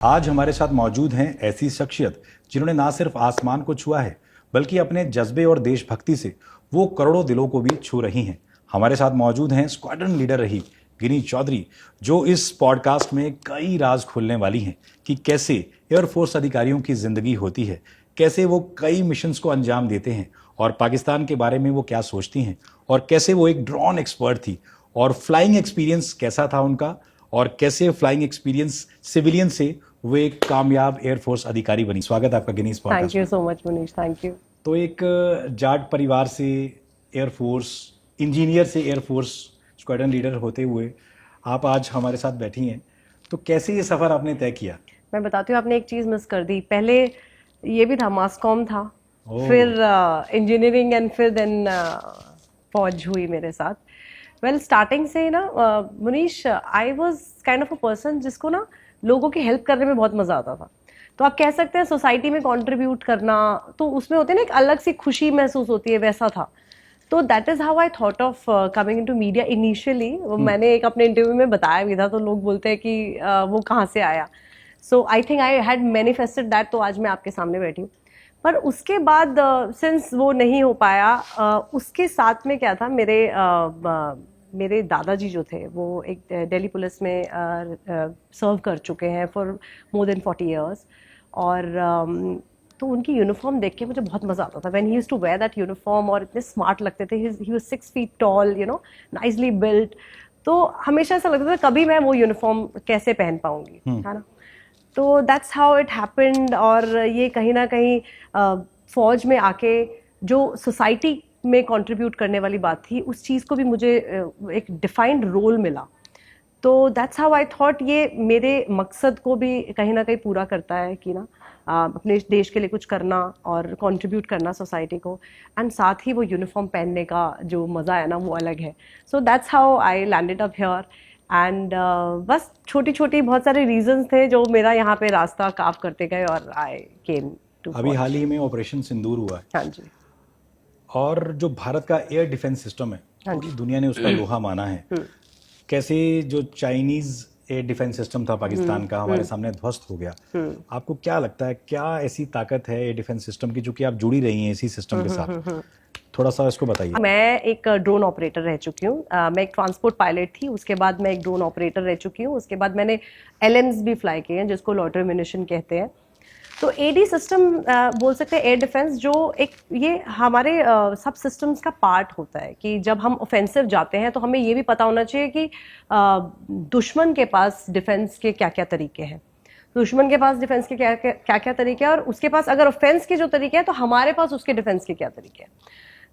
आज हमारे साथ मौजूद हैं ऐसी शख्सियत जिन्होंने ना सिर्फ आसमान को छुआ है बल्कि अपने जज्बे और देशभक्ति से वो करोड़ों दिलों को भी छू रही हैं। हमारे साथ मौजूद हैं स्क्वाड्रन लीडर रही गिनी चौधरी, जो इस पॉडकास्ट में कई राज खोलने वाली हैं कि कैसे एयरफोर्स अधिकारियों की जिंदगी होती है, कैसे वो कई मिशंस को अंजाम देते हैं और पाकिस्तान के बारे में वो क्या सोचती हैं, और कैसे वो एक ड्रोन एक्सपर्ट थी और फ्लाइंग एक्सपीरियंस कैसा था उनका, और कैसे फ्लाइंग एक्सपीरियंस सिविलियन से वो एक कामयाब एयरफोर्स अधिकारी बनी। स्वागत आपका Guinness podcast. Thank you so much Munish, thank you. तो एक जाट परिवार से एयरफोर्स इंजीनियर से एयरफोर्स स्क्वाड्रन लीडर होते हुए आप आज हमारे साथ बैठी हैं, तो कैसे ये सफ़र आपने तय किया? मैं बताती हूँ, आपने एक चीज़ मिस कर दी। पहले ये भी था, मास कॉम था, फिर इंजीनियरिंग एंड फिर देन फौज हुई मेरे साथ। वेल स्टार्टिंग से ही ना Munish, I was kind of a person जिसको ना लोगों की हेल्प करने में बहुत मज़ा आता था। तो आप कह सकते हैं सोसाइटी में कंट्रीब्यूट करना, तो उसमें होते हैं ना एक अलग सी खुशी महसूस होती है, वैसा था। तो that is how I thought of coming into media initially. मैंने एक अपने इंटरव्यू में बताया भी था, तो लोग बोलते हैं कि वो कहाँ से आया। So I think I had manifested that, तो आज मैं आपके सामने बैठी हूँ। पर उसके बाद सिंस वो नहीं हो पाया, उसके साथ में क्या था, मेरे दादाजी जो थे वो एक दिल्ली पुलिस में सर्व कर चुके हैं फॉर मोर देन 40 ईयर्स। और तो उनकी यूनिफॉर्म देख के मुझे बहुत मज़ा आता था। When he used to wear that uniform, और इतने स्मार्ट लगते थे। He was 6 feet tall, you know, nicely built. तो हमेशा ऐसा लगता था कभी मैं वो यूनिफॉर्म कैसे पहन पाऊंगी, है ना। तो दैट्स हाउ इट हैपेंड। और ये कहीं ना कहीं फौज में आके जो सोसाइटी में कंट्रीब्यूट करने वाली बात थी, उस चीज़ को भी मुझे एक डिफाइंड रोल मिला। तो दैट्स हाउ आई थॉट ये मेरे मकसद को भी कहीं ना कहीं पूरा करता है कि ना अपने देश के लिए कुछ करना और कंट्रीब्यूट करना सोसाइटी को, एंड साथ ही वो यूनिफॉर्म पहनने का जो मज़ा है ना, वो अलग है। सो that's how I landed up here. And बस छोटी छोटी बहुत सारे रीजंस थे जो मेरा यहाँ पे रास्ता काफ करते गए, और आई केम टू। अभी हाल ही में ऑपरेशन सिंदूर हुआ है, हाँ जी। और जो भारत का एयर डिफेंस सिस्टम है पूरी दुनिया ने उसका लोहा माना है। कैसे जो चाइनीज एयर डिफेंस सिस्टम था पाकिस्तान का हमारे सामने ध्वस्त हो गया। आपको क्या लगता है, क्या ऐसी ताकत है एयर डिफेंस सिस्टम की, जो कि आप जुड़ी रही हैं इसी सिस्टम के साथ? थोड़ा सा इसको बताइए। मैं एक ड्रोन ऑपरेटर रह चुकी हूँ। मैं एक ट्रांसपोर्ट पायलट थी, उसके बाद मैं एक ड्रोन ऑपरेटर रह चुकी हूँ। उसके बाद मैंने LMs भी फ्लाई किए हैं, जिसको लॉटर म्यूनिशन कहते हैं। तो एडी सिस्टम बोल सकते हैं एयर डिफेंस, जो एक ये हमारे सब सिस्टम्स का पार्ट होता है कि जब हम ऑफेंसिव जाते हैं तो हमें ये भी पता होना चाहिए कि दुश्मन के पास डिफेंस के क्या क्या तरीके हैं, दुश्मन के पास डिफेंस के क्या क्या तरीके हैं, और उसके पास अगर ऑफेंस के जो तरीके हैं तो हमारे पास उसके डिफेंस के क्या तरीके हैं।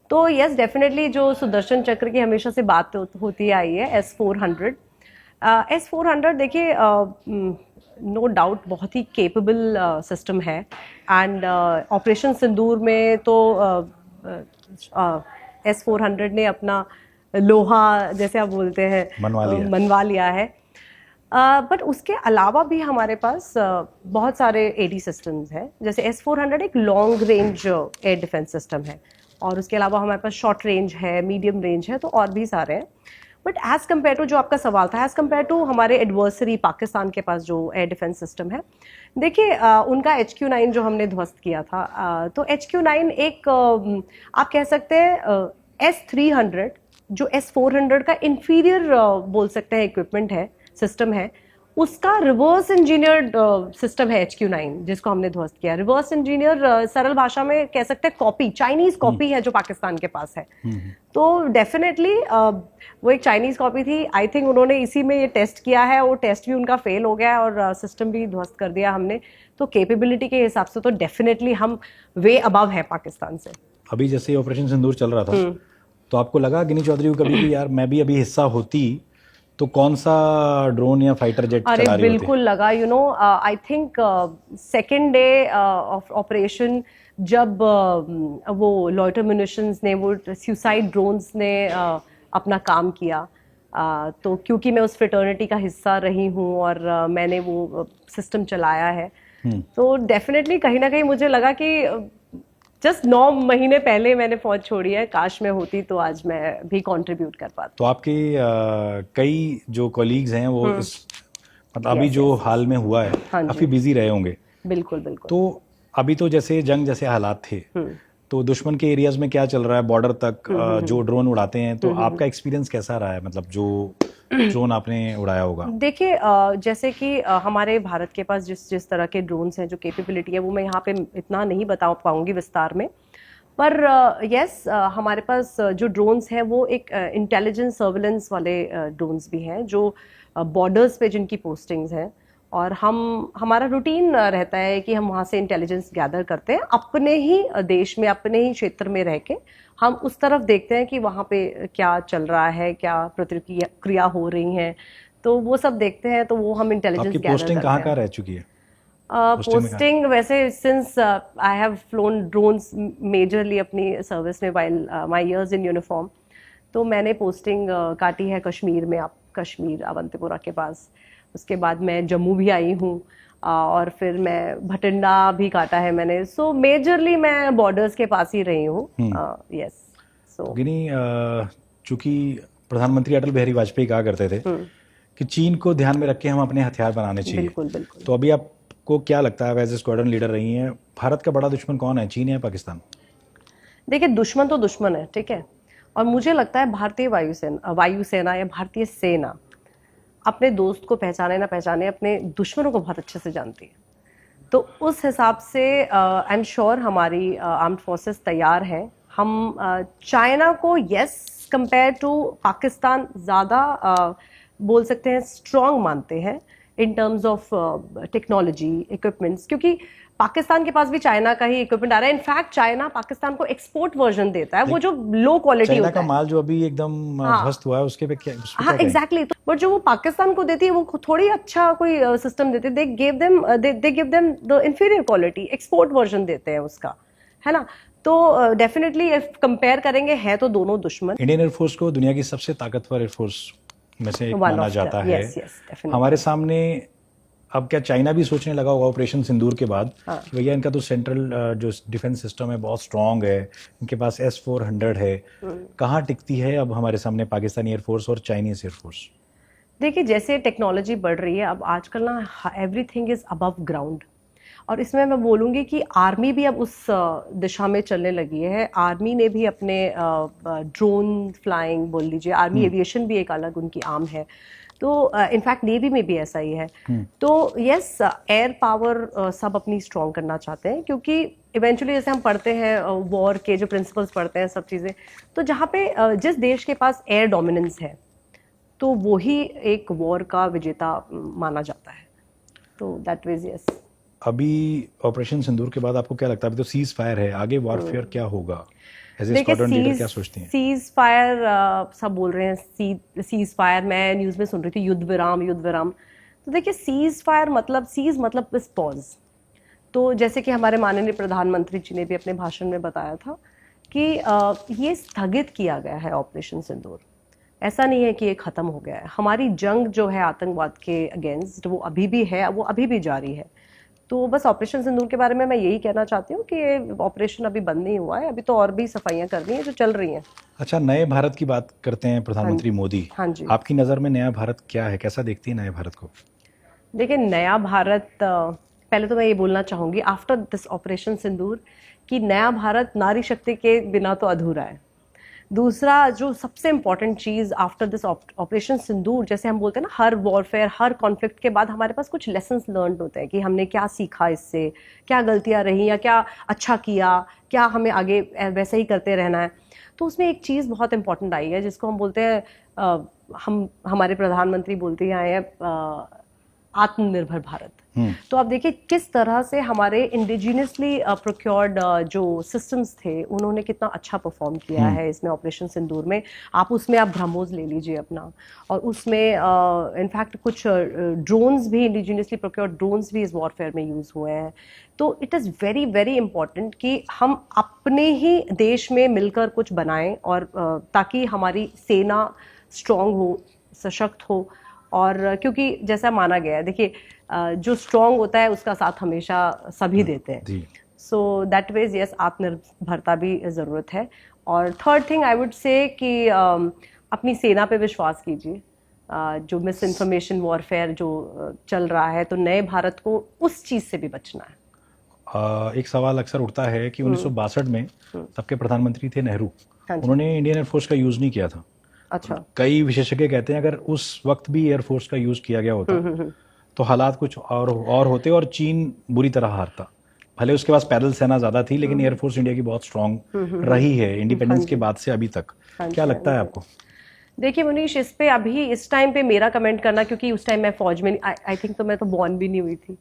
तो यस, डेफिनेटली जो सुदर्शन चक्र की हमेशा से बात होती आई है, S-400। S-400 देखिए, नो डाउट बहुत ही केपेबल सिस्टम है। एंड ऑपरेशन सिंदूर में तो S-400 ने अपना लोहा, जैसे आप बोलते हैं, मनवा लिया है। बट उसके अलावा भी हमारे पास बहुत सारे AD सिस्टम्स हैं। जैसे S-400 एक long range air defence system है, और उसके अलावा हमारे पास शॉर्ट रेंज है, मीडियम रेंज है, तो और भी सारे हैं। बट एज कम्पेयर टू, जो आपका सवाल था, एज कम्पेयर टू हमारे एडवर्सरी पाकिस्तान के पास जो एयर डिफेंस सिस्टम है, देखिए उनका HQ-9 जो हमने ध्वस्त किया था, तो HQ-9 एक आप कह सकते हैं S-300 जो S-400 का इंफीरियर बोल सकते हैं इक्विपमेंट है, सिस्टम है, उसका रिवर्स इंजीनियर्ड सिस्टम है HQ-9, जिसको हमने ध्वस्त किया। रिवर्स इंजीनियर सरल भाषा में कह सकते हैं कॉपी, चाइनीज कॉपी है जो पाकिस्तान के पास है। तो डेफिनेटली वो एक चाइनीज कॉपी थी। आई थिंक उन्होंने इसी में ये टेस्ट किया है, वो टेस्ट भी उनका फेल हो गया है, और सिस्टम भी ध्वस्त कर दिया हमने। तो कैपेबिलिटी के हिसाब से तो डेफिनेटली हम वे अबव है पाकिस्तान से। अभी जैसे ऑपरेशन सिंदूर चल रहा था, तो आपको लगा गिनी चौधरी को कभी भी यार मैं भी अभी हिस्सा होती तो कौन सा ड्रोन या फाइटर जेट चला रही होती? बिल्कुल लगा। You know, I think second day of operation, जब वो लॉयटर म्यूनिशंस ने, वो सुसाइड ड्रोन्स ने अपना काम किया, तो क्योंकि मैं उस फ्रेटर्निटी का हिस्सा रही हूँ और मैंने वो सिस्टम चलाया है, तो डेफिनेटली कहीं ना कहीं मुझे लगा कि जस्ट 9 महीने पहले मैंने फौज छोड़ी है, काश मैं होती तो आज मैं भी कंट्रीब्यूट कर पाती। तो आपके कई जो कॉलीग्स हैं वो इस मतलब अभी जो हाल में हुआ है हाँ जी। काफी बिजी रहे होंगे। बिल्कुल बिल्कुल। तो अभी तो जैसे जंग जैसे हालात थे, तो दुश्मन के एरियाज में क्या चल रहा है, बॉर्डर तक जो ड्रोन उड़ाते हैं, तो आपका एक्सपीरियंस कैसा रहा है, मतलब जो ड्रोन आपने उड़ाया होगा? देखिए जैसे कि हमारे भारत के पास जिस जिस तरह के ड्रोन्स हैं, जो कैपेबिलिटी है, वो मैं यहाँ पे इतना नहीं बता पाऊंगी विस्तार में, पर यस हमारे पास जो ड्रोन्स हैं वो एक इंटेलिजेंस सर्विलेंस वाले ड्रोन्स भी हैं, जो बॉर्डर्स पे जिनकी पोस्टिंग्स हैं, और हमारा रूटीन रहता है कि हम वहाँ से इंटेलिजेंस गैदर करते हैं अपने ही देश में, अपने ही क्षेत्र में रह के हम उस तरफ देखते हैं कि वहाँ पे क्या चल रहा है, क्या प्रतिक्रिया हो रही हैं, तो वो सब देखते हैं, तो वो हम इंटेलिजेंस आपकी गैदर पोस्टिंग करते कहाँ हैं। कहाँ रह चुकी है? पोस्टिंग वैसे since I have phloem drones majorly अपनी सर्विस में while my years in uniform, तो मैंने पोस्टिंग काटी है कश्मीर में, आप कश्मीर अवंतीपुरा के पास, उसके बाद मैं जम्मू भी आई हूँ, और फिर मैं भटिंडा भी काटा है मैंने, सो मेजरली मैं बॉर्डर्स के पास ही रही हूँ। यस। सो गिनी, चूंकि प्रधानमंत्री अटल बिहारी वाजपेयी कहा करते थे कि चीन को ध्यान में रख के हम अपने हथियार बनाने चाहिए। बिल्कुल बिल्कुल। तो अभी आपको क्या लगता है, एज ए स्क्वाड्रन लीडर रही हैं, भारत का बड़ा दुश्मन कौन है, चीन या पाकिस्तान? देखिए दुश्मन तो दुश्मन है, ठीक है, और मुझे लगता है भारतीय वायुसेना या भारतीय सेना अपने दोस्त को पहचाने ना पहचाने, अपने दुश्मनों को बहुत अच्छे से जानती है। तो उस हिसाब से आई एम श्योर हमारी आर्म्ड फोर्सेस तैयार हैं। हम चाइना को यस कंपेयर टू पाकिस्तान ज़्यादा बोल सकते हैं स्ट्रॉन्ग मानते हैं in terms of technology equipments, क्योंकि पाकिस्तान के पास भी चाइना का ही इक्विपमेंट आ रहा है। इनफैक्ट चाइना पाकिस्तान को एक्सपोर्ट वर्जन देता है, वो जो लो क्वालिटी चाइना होता का है। माल जो अभी एकदम ध्वस्त हुआ है, उसके पे क्या, उस पे हाँ क्या कहें? एग्जैक्टली। बट जो वो पाकिस्तान को देती है वो थोड़ी अच्छा कोई सिस्टम देते, they give them the inferior quality, export version देते हैं उसका, है ना। तो डेफिनेटली इफ कंपेयर करेंगे है तो दोनों दुश्मन। इंडियन एयरफोर्स को दुनिया की सबसे ताकतवर एयरफोर्स में से एक One माना of the- जाता है। yes, yes, definitely. हमारे सामने अब क्या चाइना भी सोचने लगा होगा ऑपरेशन सिंदूर के बाद हाँ। कि भैया इनका तो सेंट्रल जो डिफेंस सिस्टम है बहुत स्ट्रांग है, इनके पास S-400 है, कहाँ टिकती है अब हमारे सामने पाकिस्तानी एयरफोर्स और चाइनीज एयरफोर्स? देखिए जैसे टेक्नोलॉजी बढ़ रही है, अब आजकल ना एवरीथिंग इज अबव ग्राउंड, और इसमें मैं बोलूँगी कि आर्मी भी अब उस दिशा में चलने लगी है। आर्मी ने भी अपने ड्रोन फ्लाइंग बोल लीजिए, आर्मी एविएशन भी एक अलग उनकी आर्म है, तो इनफैक्ट नेवी में भी ऐसा ही है। तो यस एयर पावर सब अपनी स्ट्रॉन्ग करना चाहते हैं, क्योंकि इवेंचुअली जैसे हम पढ़ते हैं वॉर के जो प्रिंसिपल्स पढ़ते हैं सब चीज़ें, तो जहाँ पे जिस देश के पास एयर डोमिनेंस है तो वही एक वॉर का विजेता माना जाता है। तो दैट वेज यस। अभी ऑपरेशन सिंदूर के बाद आपको क्या लगता है, अभी तो सीज फायर है, आगे वॉरफेयर क्या होगा? एज ए देखिए स्क्वाड्रन लीडर क्या सोचती हैं? सीज फायर सब बोल रहे हैं, सीज फायर, मैं न्यूज़ में सुन रही थी युद्ध विराम। तो देखिए सीज फायर मतलब, सीज मतलब इस पॉज। तो जैसे कि हमारे माननीय प्रधानमंत्री जी ने भी अपने भाषण में बताया था कि ये स्थगित किया गया है ऑपरेशन सिंदूर, ऐसा नहीं है कि ये खत्म हो गया है। हमारी जंग जो है आतंकवाद के अगेंस्ट, वो अभी भी है, वो अभी भी जारी है। तो बस ऑपरेशन सिंदूर के बारे में मैं यही कहना चाहती हूँ कि ये ऑपरेशन अभी बंद नहीं हुआ है, अभी तो और भी सफाइयाँ करनी है जो चल रही हैं। अच्छा, नए भारत की बात करते हैं प्रधानमंत्री मोदी। हाँ जी। आपकी नज़र में नया भारत क्या है, कैसा देखती है नए भारत को? देखिए नया भारत, पहले तो मैं ये बोलना चाहूँगी आफ्टर दिस ऑपरेशन सिंदूर कि नया भारत नारी शक्ति के बिना तो अधूरा है। दूसरा जो सबसे इम्पॉर्टेंट चीज़ आफ्टर दिस ऑपरेशन सिंदूर, जैसे हम बोलते हैं ना, हर वॉरफेयर, हर कॉन्फ्लिक्ट के बाद हमारे पास कुछ लेसन्स लर्न होते हैं कि हमने क्या सीखा इससे, क्या गलतियाँ रही या क्या अच्छा किया, क्या हमें आगे वैसे ही करते रहना है। तो उसमें एक चीज़ बहुत इंपॉर्टेंट आई है जिसको हम बोलते हैं, हमारे प्रधानमंत्री बोलते आए हैं आत्मनिर्भर भारत। तो आप देखिए किस तरह से हमारे इंडिजिनियसली प्रोक्योर्ड जो सिस्टम्स थे उन्होंने कितना अच्छा परफॉर्म किया है इसमें ऑपरेशन सिंदूर में। आप उसमें आप ब्रह्मोस ले लीजिए अपना, और उसमें इनफैक्ट कुछ ड्रोन्स भी, इंडिजिनियसली प्रोक्योर्ड ड्रोन्स भी इस वॉरफेयर में यूज़ हुए हैं। तो it is very very important कि हम अपने ही देश में मिलकर कुछ बनाएं, और ताकि हमारी सेना स्ट्रॉन्ग हो, सशक्त हो। और क्योंकि जैसा माना गया है, देखिए जो स्ट्रॉन्ग होता है उसका साथ हमेशा सभी देते हैं। सो दैट वेज यस, आत्मनिर्भरता भी ज़रूरत है। और third thing I would say कि अपनी सेना पे विश्वास कीजिए। जो मिस इन्फॉर्मेशन वॉरफेयर जो चल रहा है, तो नए भारत को उस चीज़ से भी बचना है। एक सवाल अक्सर उठता है कि 1962 में तब के प्रधानमंत्री थे नेहरू, हाँ जी। उन्होंने इंडियन एयरफोर्स का यूज नहीं किया था। अच्छा। कई विशेषज्ञ कहते हैं अगर उस वक्त भी एयरफोर्स का यूज किया गया होता तो हालात कुछ और होते और चीन बुरी तरह हारता। भले उसके पास पैदल सेना ज्यादा थी, लेकिन एयरफोर्स इंडिया की बहुत स्ट्रांग रही है इंडिपेंडेंस के बाद से अभी तक। क्या लगता है आपको? देखिए मनीष, इस पे अभी इस टाइम पे मेरा कमेंट करना, क्योंकि उस टाइम मैं फौज में आई थिंक तो मैं तो बॉर्न भी नहीं हुई थी,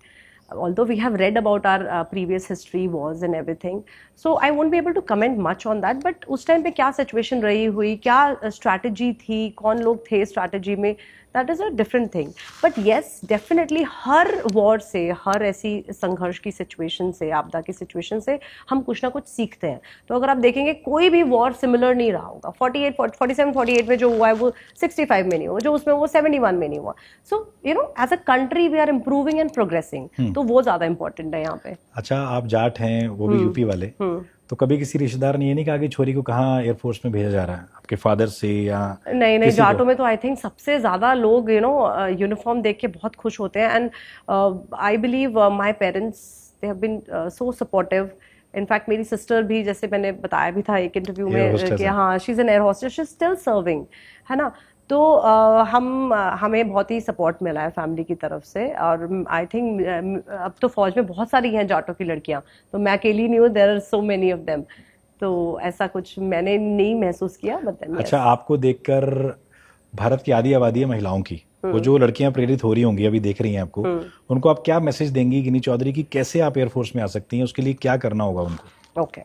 although we have read about our previous history, wars and everything, so I won't be able to comment much on that, but उस टाइम पे क्या सिचुएशन रही हुई, क्या स्ट्रैटेजी थी, कौन लोग थे स्ट्रैटेजी में, that is a different thing. But yes, definitely her war से, हर ऐसी संघर्ष की सिचुएशन से, आपदा की सिचुएशन से हम कुछ ना कुछ सीखते हैं। तो अगर आप देखेंगे कोई भी वॉर सिमिलर नहीं रहा होगा। 47 में जो हुआ है वो 65 में नहीं हुआ, जो उसमें वो 71 में नहीं हुआ। So you know, as a country we are improving and progressing, तो वो ज़्यादा इंपॉर्टेंट है यहाँ पे। अच्छा, आप जाट हैं, वो भी यूपी वाले, तो कभी किसी रिश्तेदार ने ये नहीं कहा कि छोरी को कहाँ एयरफोर्स में भेजा जा रहा है, आपके फादर से या? नहीं, जाटों में तो आई थिंक सबसे ज्यादा लोग यूनिफॉर्म देख के बहुत खुश होते हैं। And I believe my parents, they have been so supportive. In fact मेरी सिस्टर भी, जैसे मैंने बताया भी था एक इंटरव्यू में कि हाँ, she is an air hostess, she is still serving, है ना। तो हमें बहुत ही सपोर्ट मिला है फैमिली की तरफ से। और आई थिंक अब तो फौज में बहुत सारी हैं जाटों की लड़कियां, तो मैं अकेली नहीं हूँ, there are so many of them. तो ऐसा कुछ मैंने नहीं महसूस किया। अच्छा, आपको देखकर भारत की आधी आबादी है महिलाओं की, वो जो लड़कियां प्रेरित हो रही होंगी, अभी देख रही हैं आपको, उनको आप क्या मैसेज देंगी गिनी चौधरी की, कैसे आप एयरफोर्स में आ सकती हैं, उसके लिए क्या करना होगा उनको? ओके,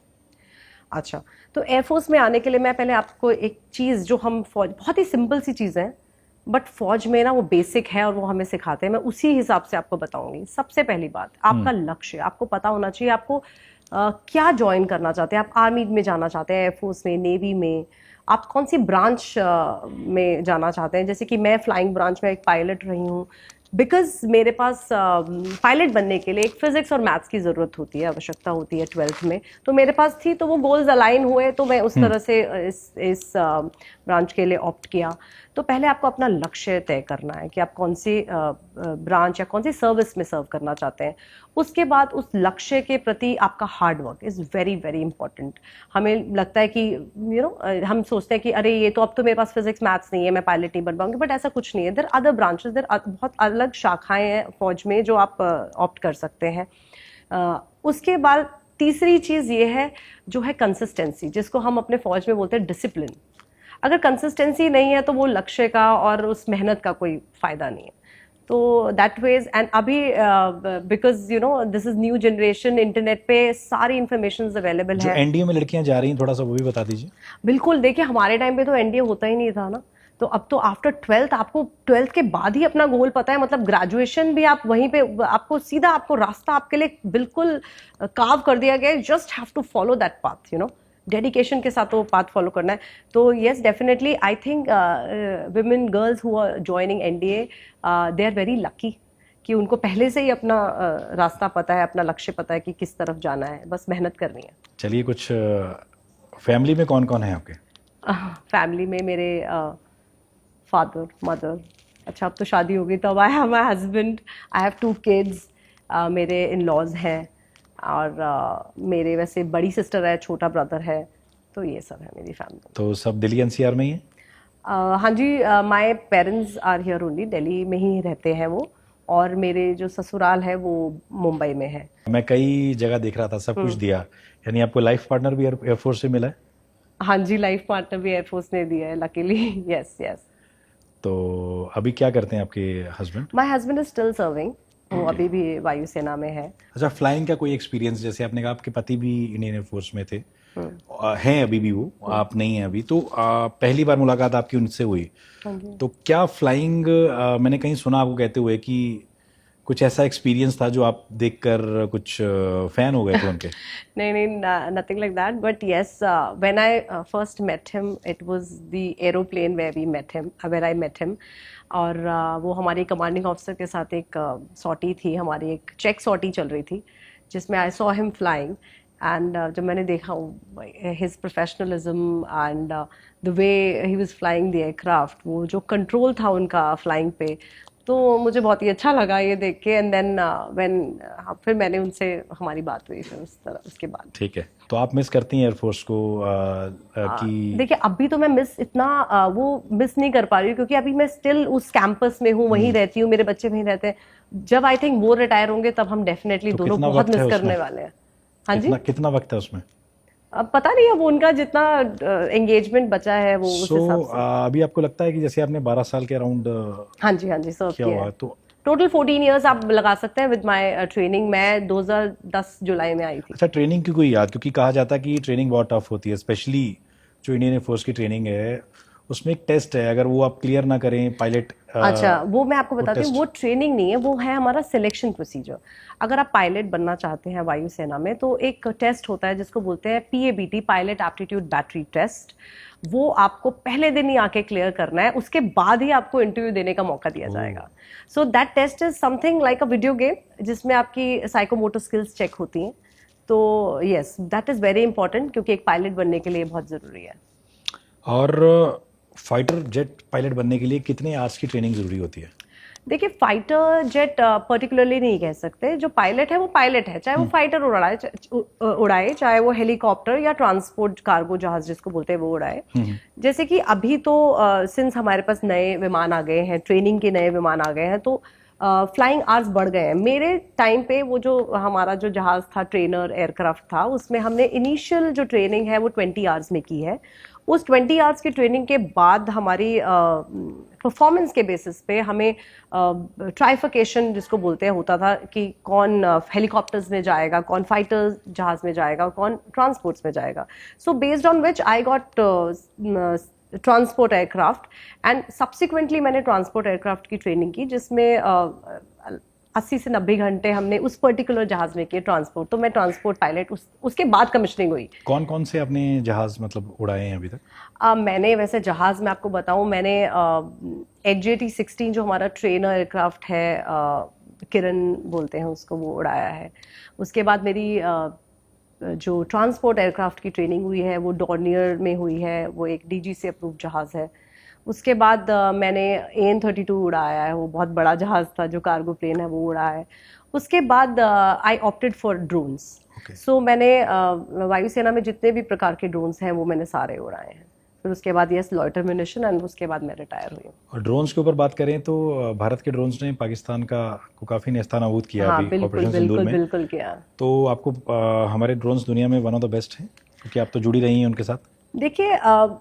अच्छा, तो एयरफोर्स में आने के लिए मैं पहले आपको एक चीज़, जो हम फौज, बहुत ही सिंपल सी चीज़ है बट फौज में ना वो बेसिक है और वो हमें सिखाते हैं, मैं उसी हिसाब से आपको बताऊंगी। सबसे पहली बात, आपका लक्ष्य आपको पता होना चाहिए। आपको क्या ज्वाइन करना चाहते हैं? आप आर्मी में जाना चाहते हैं, एयरफोर्स में, नेवी में, आप कौन सी ब्रांच में जाना चाहते हैं? जैसे कि मैं फ्लाइंग ब्रांच में एक पायलट रही हूँ, बिकॉज मेरे पास पायलट बनने के लिए एक फिजिक्स और मैथ्स की ज़रूरत होती है, आवश्यकता होती है 12th में, तो मेरे पास थी, तो वो गोल्स अलाइन हुए, तो मैं उस तरह से इस ब्रांच के लिए ऑप्ट किया। तो पहले आपको अपना लक्ष्य तय करना है कि आप कौन सी ब्रांच या कौन सी सर्विस में सर्व करना चाहते हैं। उसके बाद उस लक्ष्य के प्रति आपका hard work is very very important. हमें लगता है कि हम सोचते हैं कि अरे ये तो अब तो मेरे पास फिजिक्स मैथ्स नहीं है, मैं पायलट नहीं बन पाऊंगी, बट ऐसा कुछ नहीं है। देयर अदर ब्रांचेस, देयर बहुत अलग शाखाएं हैं फौज में जो आप ऑप्ट कर सकते हैं। उसके बाद तीसरी चीज़ ये है, जो है कंसिस्टेंसी, जिसको हम अपने फौज में बोलते हैं डिसिप्लिन। अगर कंसिस्टेंसी नहीं है तो वो लक्ष्य का और उस मेहनत का कोई फायदा नहीं है। तो दैट वेज, एंड अभी because this is new generation, internet पे सारी इंफॉर्मेशन अवेलेबल है। एनडीए में लड़कियां जा रही हैं, थोड़ा सा वो भी बता दीजिए। बिल्कुल, देखिए हमारे टाइम पे तो एनडीए होता ही नहीं था ना, तो अब तो आफ्टर 12th आपको 12th के बाद ही अपना गोल पता है, मतलब ग्रेजुएशन भी आप वहीं पे, आपको सीधा, आपको रास्ता आपके लिए बिल्कुल कार्व कर दिया गया है। Just have to follow that path, dedication के साथ वो पाथ फॉलो करना है। तो yes, definitely I think women girls who are joining NDA, they are very lucky कि उनको पहले से ही अपना रास्ता पता है, अपना लक्ष्य पता है कि किस तरफ जाना है, बस मेहनत करनी है। चलिए, कुछ फैमिली में कौन कौन है आपके? फैमिली में मेरे फादर, मदर, अच्छा अब तो शादी हो गई, तो I have my husband, I have 2 kids, मेरे इन लॉज हैं, और मेरे वैसे बड़ी सिस्टर है, छोटा ब्रदर है, तो ये सब है मेरी फैमिली। तो सब दिल्ली एनसीआर में ही है? हाँ जी, my parents are here only, Delhi में ही रहते हैं वो, और मेरे जो ससुराल है वो मुंबई में है। मैं कई जगह देख रहा था, सब कुछ दिया, यानी आपको लाइफ पार्टनर भी एयरफोर्स से मिला है? हाँ जी, लाइफ पार्टनर भी एयरफोर्स ने दिया है, लकीली। Yes yes. तो अभी क्या करते हैं आपके husband? My husband is still serving, वो अभी भी वायुसेना में है। अच्छा, फ्लाइंग का कोई एक्सपीरियंस, जैसे आपने कहा आपके पति भी इंडियन एयरफोर्स में थे, हैं अभी भी, वो आप नहीं हैं अभी, तो पहली बार मुलाकात आपकी उनसे हुई, तो क्या फ्लाइंग, मैंने कहीं सुना आपको कहते हुए कि कुछ ऐसा एक्सपीरियंस था जो आप देखकर कुछ फैन हो गए थे उनके? नहीं, nothing like that, but yes, when I first met him, it was the aeroplane where we met him, where I met him. और वो हमारी कमांडिंग ऑफिसर के साथ एक सॉटी थी, हमारी एक चेक सॉटी चल रही थी, जिसमें I saw him flying, and जब मैंने देखा his professionalism and the way he was flying the aircraft, वो जो कंट्रोल था उनका फ्लाइंग पे, तो मुझे बहुत ही अच्छा लगा ये देख के। एंड देन फिर मैंने उनसे हमारी बात हुई फिर उसके बाद। ठीक है, तो आप मिस करती हैं एयरफोर्स को कि देखिए अभी तो मैं मिस इतना वो मिस नहीं कर पा रही हूँ, क्योंकि अभी मैं स्टिल उस कैंपस में हूँ, वहीं रहती हूँ, मेरे बच्चे वहीं रहते हैं। जब आई थिंक वो रिटायर होंगे तब हम डेफिनेटली तो दोनों कितना बहुत वक्त है मिस करने उसमें? वाले हैं। हाँ जी, कितना वक्त है उसमें? अब पता नहीं, अब उनका जितना एंगेजमेंट बचा है वो उस हिसाब से। अभी आपको लगता है कि जैसे आपने 12 साल के अराउंड हाँ जी सर्व किया किया हुआ है। है, तो टोटल 14 इयर्स आप लगा सकते हैं विद माय ट्रेनिंग। मैं 2010 जुलाई में आई थी। अच्छा, ट्रेनिंग की कोई याद? क्योंकि कहा जाता है कि ट्रेनिंग बहुत टफ होती है, स्पेशली जो इंडियन एयरफोर्स की ट्रेनिंग है उसमें एक टेस्ट है, अगर वो आप क्लियर ना करें पायलट। अच्छा, वो मैं आपको वो बताती हूँ, टेस्ट। वो ट्रेनिंग नहीं है, वो है हमारा सिलेक्शन प्रोसीजर। अगर आप पायलट बनना चाहते हैं वायुसेना में, तो एक टेस्ट होता है जिसको बोलते हैं PABT, pilot aptitude battery test. वो आपको पहले दिन ही आके क्लियर करना है, उसके बाद ही आपको इंटरव्यू देने का मौका दिया जाएगा। So that test is something like a video game, जिसमें आपकी साइकोमोटर स्किल्स चेक होती हैं। तो yes, that is very important, क्योंकि एक पायलट बनने के लिए बहुत जरूरी है। और फाइटर जेट पायलट बनने के लिए कितने आवर्स की ट्रेनिंग जरूरी होती है? देखिए फाइटर जेट पर्टिकुलरली नहीं कह सकते, जो पायलट है वो पायलट है, चाहे वो फाइटर उड़ाए, चाहे वो हेलीकॉप्टर या ट्रांसपोर्ट कार्गो जहाज जिसको बोलते हैं वो उड़ाए। जैसे कि अभी तो सिंस हमारे पास नए विमान आ गए हैं, ट्रेनिंग के नए विमान आ गए हैं, तो फ्लाइंग आवर्स बढ़ गए हैं। मेरे टाइम पे वो जो हमारा जो जहाज था, ट्रेनर एयरक्राफ्ट था, उसमें हमने इनिशियल जो ट्रेनिंग है वो 20 आवर्स में की है। उस 20 आवर्स की ट्रेनिंग के बाद हमारी परफॉर्मेंस के बेसिस पे हमें ट्राइफिकेशन जिसको बोलते हैं होता था, कि कौन हेलीकॉप्टर्स में जाएगा, कौन फाइटर जहाज में जाएगा, कौन ट्रांसपोर्ट्स में जाएगा। So based on which I got transport aircraft, and subsequently मैंने ट्रांसपोर्ट एयरक्राफ्ट की ट्रेनिंग की, जिसमें 80 से 90 घंटे हमने उस पर्टिकुलर जहाज में किए ट्रांसपोर्ट। तो मैं ट्रांसपोर्ट पायलट, उसके बाद कमीशनिंग हुई। कौन कौन से आपने जहाज मतलब उड़ाए हैं अभी तक? मैंने वैसे जहाज में आपको बताऊं, मैंने HJT-16 जो हमारा ट्रेनर एयरक्राफ्ट है, किरण बोलते हैं उसको, वो उड़ाया है। उसके बाद मेरी जो ट्रांसपोर्ट एयरक्राफ्ट की ट्रेनिंग हुई है वो डॉर्नियर में हुई है, वो एक DG से अप्रूव जहाज़ है। उसके बाद मैंने AN-32 उड़ाया है, वो बहुत बड़ा जहाज़ था, जो कार्गो प्लेन है वो उड़ाया है। उसके बाद आई ऑप्टेड फॉर ड्रोन्स। सो मैंने वायुसेना में जितने भी प्रकार के ड्रोन्स हैं वो मैंने सारे उड़ाए हैं। फिर उसके बाद यस लॉयटर म्यूनिशन, एंड उसके बाद मैं रिटायर हुई। और ड्रोन्स के ऊपर बात करें तो भारत के ड्रोन्स ने पाकिस्तान को काफी नेस्तनाबूद किया हाँ, अभी ऑपरेशन सिंदूर में। बिल्कुल किया। तो आपको हमारे ड्रोन्स दुनिया में वन ऑफ द बेस्ट हैं, क्योंकि आप तो जुड़ी रही हैं उनके साथ। देखिए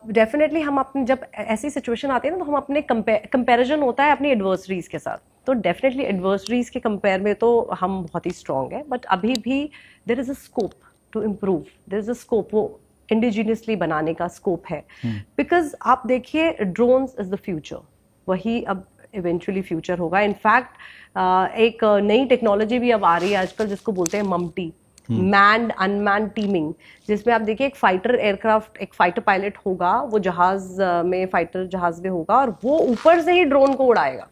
डेफिनेटली हम अपने, जब ऐसी सिचुएशन आती है ना, तो हम अपने कंपैरिजन होता है अपनी एडवर्सरीज के साथ। तो डेफिनेटली एडवर्सरीज के कंपेयर में तो हम बहुत ही स्ट्रांग है, बट अभी भी there is a scope to improve, there is a scope, वो इंडिजिनियसली बनाने का स्कोप है। बिकॉज आप देखिए ड्रोन्स इज द फ्यूचर, वही अब इवेंचुअली फ्यूचर होगा। इनफैक्ट एक नई टेक्नोलॉजी भी अब आ रही है आजकल, जिसको बोलते हैं मम्टी, मैन्ड अनमैन्ड टीमिंग, जिसमें आप देखिए एक फाइटर एयरक्राफ्ट, एक फाइटर पायलट होगा, वो जहाज में, फाइटर जहाज में होगा, और वो ऊपर से ही ड्रोन को उड़ाएगा।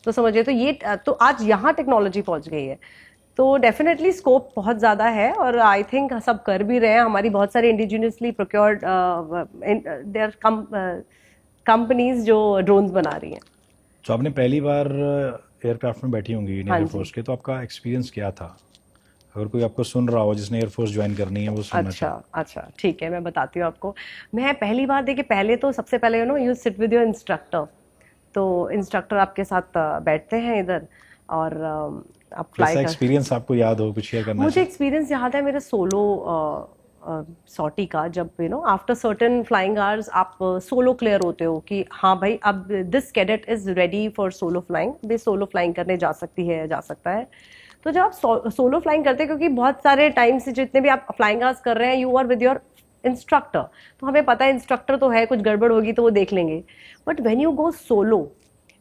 तो समझिए, तो ये तो आज यहाँ टेक्नोलॉजी पहुंच गई है। तो डेफिनेटली स्कोप बहुत ज़्यादा है, और आई थिंक सब कर भी रहे हैं। हमारी बहुत सारी इंडिजिनियसली प्रोक्योर्ड देयर कंपनीज जो ड्रोन्स बना रही हैं। तो आपने पहली बार एयरक्राफ्ट में बैठी होंगी इंडियन एयरफोर्स के, तो आपका एक्सपीरियंस क्या था? अगर कोई आपको सुन रहा हो जिसने एयरफोर्स ज्वाइन करनी है, वो सुनना अच्छा ठीक है, मैं बताती हूँ आपको। मैं पहली बार, देखिए पहले तो सबसे पहले you sit with your instructor. तो इंस्ट्रक्टर आपके साथ बैठते हैं इधर, और आप फ्लाई कर। एक्सपीरियंस आपको याद हो, कुछ शेयर करना? मुझे एक्सपीरियंस याद है मेरे सोलो सॉटी का, जब आफ्टर सर्टेन फ्लाइंग आवर्स आप सोलो क्लियर होते हो कि हाँ भाई अब this cadet is ready for solo flying, way solo flying करने जा सकती है, जा सकता है। तो जब आप सोलो फ्लाइंग करते हैं, क्योंकि बहुत सारे टाइम से जितने भी आप फ्लाइंग आवर्स कर रहे हैं, you are with your instructor, तो हमें पता है इंस्ट्रक्टर तो है, कुछ गड़बड़ होगी तो वो देख लेंगे। But when you go solo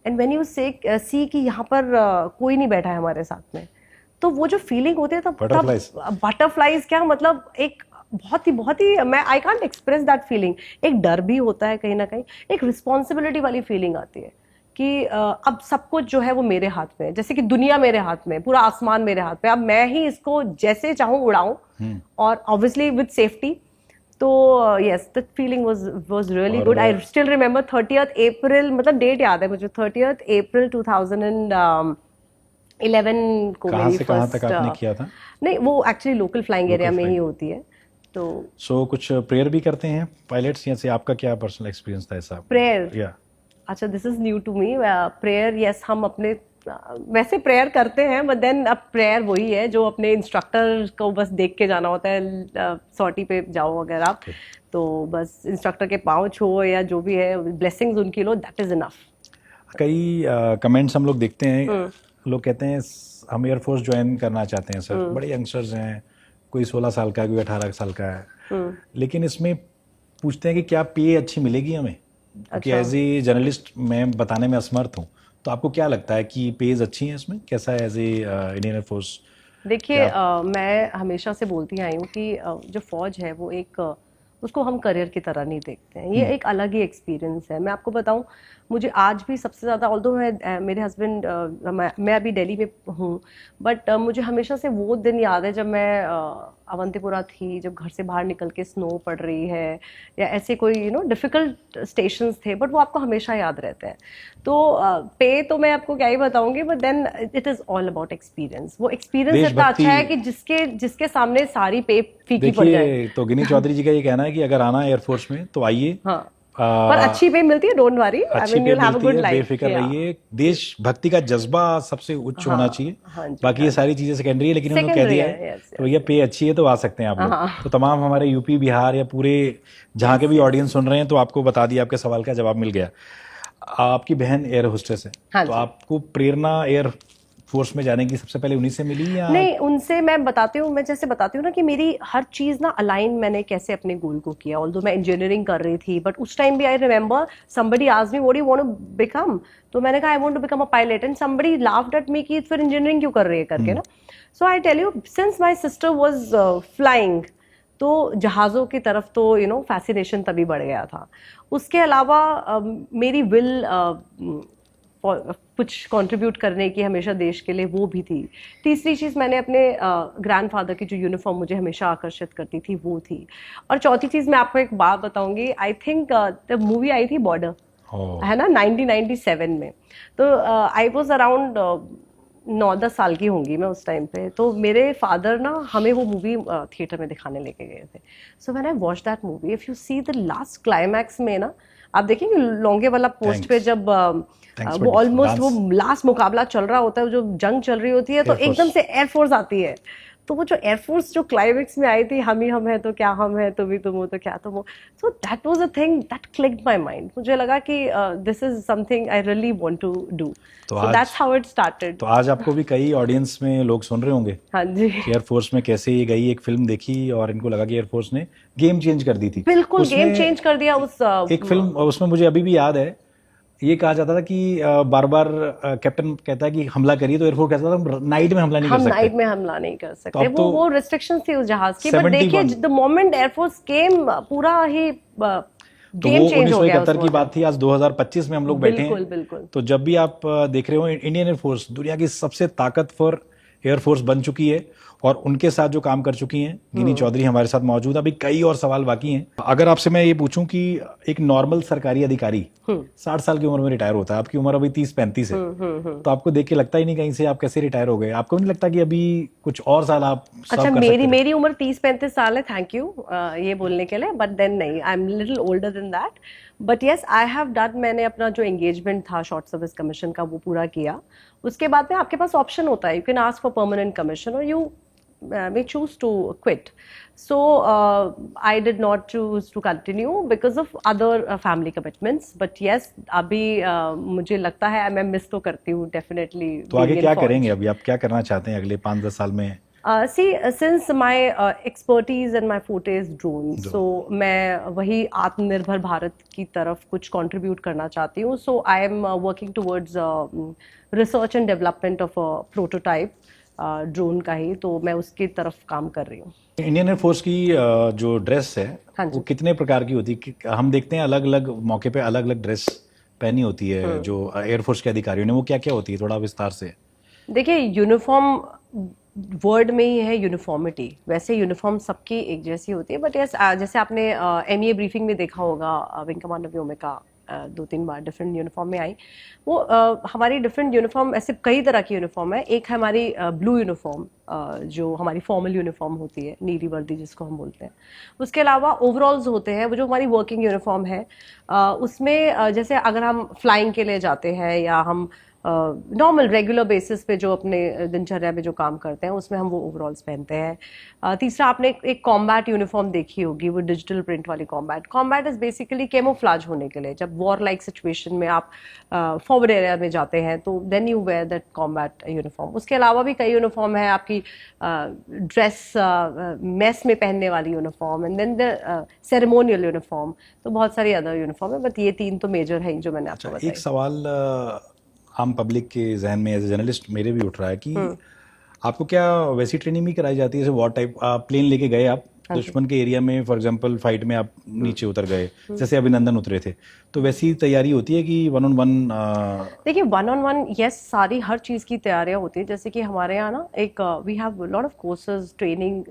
and when you see कि यहाँ पर कोई नहीं बैठा है हमारे साथ में, तो वो जो फीलिंग होती है, तब बटरफ्लाइज क्या मतलब, एक बहुत ही मैं I can't express that feeling. एक डर भी होता है कहीं ना कहीं, एक रिस्पॉन्सिबिलिटी वाली फीलिंग आती है कि अब सब कुछ जो है वो मेरे हाथ में है, जैसे कि दुनिया मेरे हाथ में, पूरा आसमान मेरे हाथ में, अब मैं ही इसको जैसे चाहूँ उड़ाऊं, और ऑब्वियसली विद सेफ्टी। तो yes, that feeling was really good. I still remember 30th अप्रैल, मतलब डेट याद है मुझे, 30th अप्रैल 2011 को कहाँ मेरी से कहाँ फर्स्ट। तक आपने किया था? नहीं, वो एक्चुअली लोकल फ्लाइंग एरिया में ही flying। होती है। तो सो कुछ प्रेयर भी करते हैं पायलट्स, या से आपका क्या पर्सनल एक्सपीरियंस था ऐसा? प्रेयर, या अच्छा, this is new to me. Prayer, yes, हम अपने वैसे प्रेयर करते हैं, बट देन अब प्रेयर वही है जो अपने इंस्ट्रक्टर को बस देख के जाना होता है। सॉटी पे जाओ अगर आप, तो बस इंस्ट्रक्टर के पाँव छुओ या जो भी है, ब्लेसिंग्स उनकी लो, दैट इज इनफ। कई कमेंट्स हम लोग देखते हैं, लोग कहते हैं हम एयरफोर्स ज्वाइन करना चाहते हैं सर, बड़े यंगस्टर्स हैं, कोई 16 साल का है, कोई 18 साल का है, लेकिन इसमें पूछते हैं कि क्या पे अच्छी मिलेगी हमें? क्योंकि एज ए जर्नलिस्ट मैं बताने में असमर्थ हूँ, तो आपको क्या लगता है कि पेज अच्छी है इसमें? कैसा है एज ए इंडियन एयरफोर्स? देखिए, मैं हमेशा से बोलती आई हूँ कि जो फौज है वो एक उसको हम करियर की तरह नहीं देखते हैं, ये एक अलग ही एक्सपीरियंस है। मैं आपको बताऊं, मुझे आज भी सबसे ज़्यादा, ऑल्दो मेरे हस्बैंड, मैं अभी दिल्ली में हूँ, बट मुझे हमेशा से वो दिन याद है जब मैं अवंतीपुरा थी, जब घर से बाहर निकल के स्नो पड़ रही है, या ऐसे कोई डिफ़िकल्ट स्टेशंस थे, बट वो आपको हमेशा याद रहते हैं। तो पे तो मैं आपको क्या ही बताऊंगी, but then it is all about experience. वो एक्सपीरियंस इतना अच्छा है कि जिसके सामने सारी पे फीकी पड़ जाए। देखिए, तो गिनी चौधरी जी का ये कहना है कि अगर आना है एयरफोर्स में तो आइए, हाँ, पर अच्छी पे मिलती है, डोंट वरी, आई अच्छी मीन पे यू विल हैव अ मिलती गुड है, लाइफ। बेफिक्र रहिए। देशभक्ति का जज्बा सबसे उच्च होना चाहिए, हाँ जी, बाकी ये सारी चीजें सेकेंडरी है, लेकिन उन्होंने कह Secondary दिया है, है yes, तो भैया पे अच्छी है तो आ सकते हैं आप लोग। तो तमाम हमारे यूपी, बिहार या पूरे जहाँ के भी ऑडियंस सुन रहे हैं, तो आपको बता दिया, आपके सवाल का जवाब मिल गया। आपकी बहन एयर होस्टेस है, हाँ तो जी। आपको प्रेरणा एयर फोर्स में जाने की सबसे पहले उन्हीं से मिली, या? नहीं, उनसे मैं बताती हूँ, मैं जैसे बताती हूँ ना कि मेरी हर चीज़ ना अलाइन मैंने कैसे अपने गोल को किया। ऑल्दो मैं इंजीनियरिंग कर रही थी, बट उस टाइम भी I remember somebody asked me what do you want to become, तो मैंने कहा I want to become a pilot, and somebody laughed at me कि फिर इंजीनियरिंग क्यों कर रही है करके ना। So I tell you, since my sister was flying, तो जहाज़ों की तरफ तो फैसिनेशन तभी बढ़ गया था। उसके अलावा मेरी विल कुछ कंट्रीब्यूट करने की हमेशा देश के लिए, वो भी थी। तीसरी चीज़, मैंने अपने ग्रैंडफादर की जो यूनिफॉर्म मुझे हमेशा आकर्षित करती थी, वो थी। और चौथी चीज़, मैं आपको एक बात बताऊंगी, आई थिंक द मूवी आई थी बॉर्डर, है ना, 1997 में। तो आई वॉज अराउंड 9-10 साल की होंगी मैं उस टाइम पे। तो मेरे फादर ना हमें वो मूवी थिएटर में दिखाने लेके गए थे। So when I watch that movie, if you see the last climax में ना, आप देखेंगे लोंगे वाला पोस्ट पे जब वो ऑलमोस्ट वो लास्ट मुकाबला चल रहा होता है, जो जंग चल रही होती है, तो एकदम से एयरफोर्स आती है। तो वो जो एयरफोर्स जो क्लाइमेक्स में आई थी, हम ही हम है तो क्या हम है, तुम ही तुम हो तो क्या तुम हो, so that was a thing that clicked my mind. मुझे लगा कि this is something I really want to do, so that's how it started. तो आज आपको भी कई ऑडियंस में लोग सुन रहे होंगे, हाँ जी, एयरफोर्स में कैसे ये गई, एक फिल्म देखी और इनको लगा कि एयरफोर्स ने गेम चेंज कर दी थी। बिल्कुल गेम चेंज कर दिया उस एक फिल्म, उसमें मुझे अभी भी याद है, ये कहा जाता था कि बार बार कैप्टन कहता है कि हमला करिए, तो एयरफोर्स कहता था हम नाइट में हमला नहीं कर हम सकते। नाइट में हमला नहीं कर सकते, तो वो रिस्ट्रिक्शंस थी उस जहाज की। बट देखिए, द मोमेंट एयरफोर्स केम, पूरा ही गेम चेंज हो गया। 1971 की बात थी, आज 2025 में हम लोग बैठे हैं। बिल्कुल। तो जब भी आप देख रहे हो, इंडियन एयरफोर्स दुनिया की सबसे ताकतवर एयरफोर्स बन चुकी है, और उनके साथ जो काम कर चुकी हैं, गिनी चौधरी हमारे साथ मौजूद है। अभी कई और सवाल बाकी हैं। अगर आपसे मैं ये पूछूं कि एक नॉर्मल सरकारी अधिकारी 60 साल की उम्र में रिटायर होता है, आपकी उम्र अभी 30-35 है, तो आपको देख के लगता ही नहीं कहीं से आप कैसे रिटायर हो गए? आपको नहीं लगता कि अभी कुछ और साल आप अच्छा, मेरी उम्र 30-35 साल है, थैंक यू ये बोलने के लिए, बट देन नहीं, I am little older than that. But yes, I have done, मैंने अपना जो एंगेजमेंट था शॉर्ट सर्विस कमीशन का, वो पूरा किया। उसके बाद में आपके पास ऑप्शन होता है, you can ask for permanent commission और you may choose to quit. So I did not choose to continue because of other family commitments. But yes, अभी मुझे लगता है मैं मिस तो करती हूँ definitely। तो आगे क्या करेंगे? अभी आप क्या करना चाहते हैं अगले 5-10 साल में? See, since my expertise and my forte is drones, so मैं वही आत्मनिर्भर भारत की तरफ कुछ contribute करना चाहती हूँ। So I am working towards research and development of a prototype drone का ही, तो मैं उसकी तरफ काम कर रही हूँ। इंडियन एयरफोर्स की जो ड्रेस है, हाँ वो कितने प्रकार की होती है? हम देखते हैं अलग अलग मौके पे अलग अलग ड्रेस पहनी होती है जो एयरफोर्स के अधिकारियों ने, वो क्या क्या होती है, थोड़ा विस्तार से? देखिए, यूनिफॉर्म वर्ड में ही है यूनिफॉर्मिटी, वैसे यूनिफॉर्म सबकी एक जैसी होती है, बट यस जैसे आपने एमईए ब्रीफिंग में देखा होगा, विंग कमांडर व्योमिका 2-3 बार डिफरेंट यूनिफॉर्म में आई। वो हमारी डिफरेंट यूनिफॉर्म, ऐसे कई तरह की यूनिफॉर्म है। एक है हमारी ब्लू यूनिफॉर्म, जो हमारी फॉर्मल यूनिफॉर्म होती है, नीली वर्दी जिसको हम बोलते हैं। उसके अलावा ओवरऑल्स होते हैं, वो जो हमारी वर्किंग यूनिफॉर्म है। उसमें जैसे अगर हम फ्लाइंग के लिए जाते हैं या हम नॉर्मल रेगुलर बेसिस पे जो अपने दिनचर्या में जो काम करते हैं, उसमें हम वो ओवरऑल्स पहनते हैं। तीसरा, आपने एक कॉम्बैट यूनिफॉर्म देखी होगी, वो डिजिटल प्रिंट वाली combat. Combat is basically camouflage होने के लिए, जब वॉर लाइक सिचुएशन में आप फॉरवर्ड एरिया में जाते हैं तो then you wear that combat uniform. उसके अलावा भी कई यूनिफॉर्म है, आपकी ड्रेस मेस में पहनने वाली uniform, and then the ceremonial uniform. तो बहुत सारी अदर यूनिफॉर्म है, बट ये 3 तो मेजर हैं जो मैंने आपको बताई। एक सवाल आम पब्लिक के जहन में एज ए जर्नलिस्ट मेरे भी उठ रहा है कि आपको क्या वैसी ट्रेनिंग भी कराई जाती है जैसे वॉर टाइप? आप प्लेन लेके गए, आप दुश्मन के एरिया में, फॉर एग्जांपल फाइट में आप नीचे उतर गए, जैसे अभिनंदन उतरे थे, तो वैसी तैयारी होती है कि 1-on-1? देखिए, 1-on-1 यस, सारी हर चीज़ की तैयारियां होती है। जैसे कि हमारे यहाँ ना एक we have lot of courses training,